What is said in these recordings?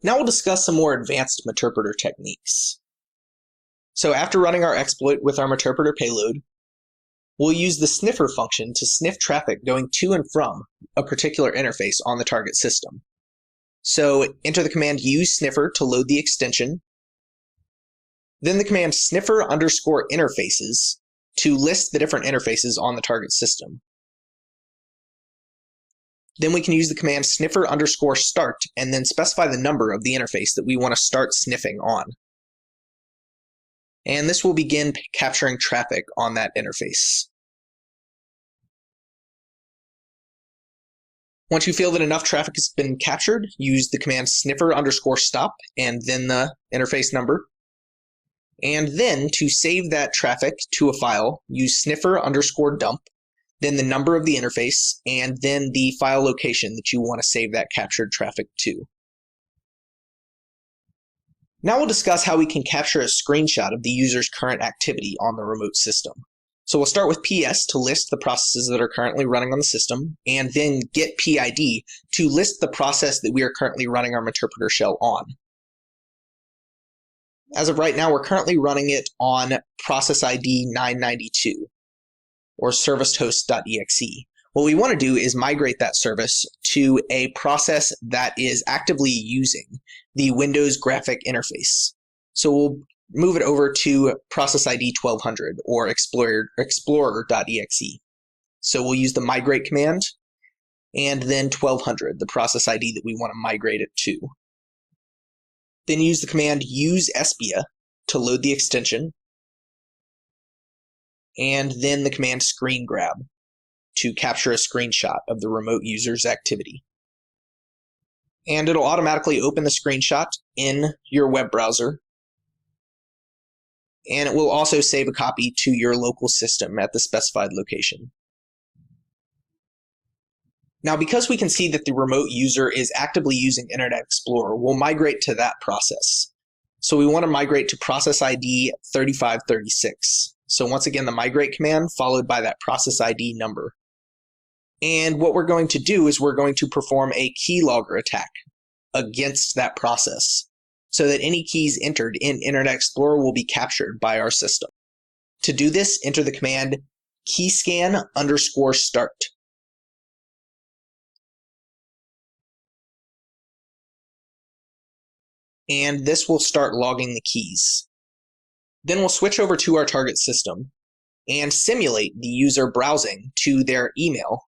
Now we'll discuss some more advanced meterpreter techniques. So after running our exploit with our meterpreter payload, we'll use the sniffer function to sniff traffic going to and from a particular interface on the target system. So enter the command use sniffer to load the extension, then the command sniffer underscore interfaces to list the different interfaces on the target system. Then we can use the command sniffer underscore start and then specify the number of the interface that we want to start sniffing on. And this will begin capturing traffic on that interface. Once you feel that enough traffic has been captured, use the command sniffer underscore stop and then the interface number. And then to save that traffic to a file, use sniffer underscore dump, then the number of the interface, and then the file location that you want to save that captured traffic to. Now we'll discuss how we can capture a screenshot of the user's current activity on the remote system. So we'll start with PS to list the processes that are currently running on the system, and then get PID to list the process that we are currently running our meterpreter shell on. As of right now, we're currently running it on process ID 992, or servicehost.exe. What we want to do is migrate that service to a process that is actively using the Windows graphic interface. So we'll move it over to process ID 1200 or explorer.exe. So we'll use the migrate command and then 1200, the process ID that we want to migrate it to. Then use the command use espia to load the extension, and then the command screen grab to capture a screenshot of the remote user's activity. And it'll automatically open the screenshot in your web browser, and it will also save a copy to your local system at the specified location. Now, because we can see that the remote user is actively using Internet Explorer, we'll migrate to that process. So we want to migrate to process ID 3536. So once again, the migrate command followed by that process ID number. And what we're going to do is we're going to perform a keylogger attack against that process so that any keys entered in Internet Explorer will be captured by our system. To do this, enter the command keyscan underscore start. And this will start logging the keys. Then we'll switch over to our target system and simulate the user browsing to their email.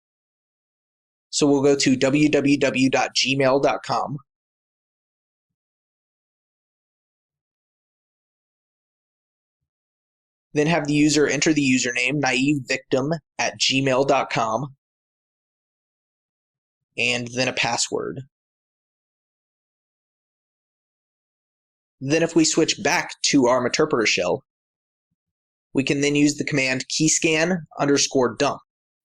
So we'll go to www.gmail.com. Then have the user enter the username naivevictim@gmail.com and then a password. Then if we switch back to our meterpreter shell, we can then use the command keyscan underscore dump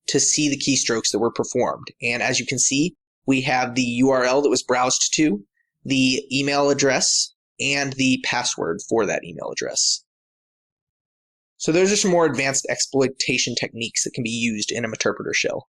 to see the keystrokes that were performed. And as you can see, we have the URL that was browsed to, the email address, and the password for that email address. So those are some more advanced exploitation techniques that can be used in a meterpreter shell.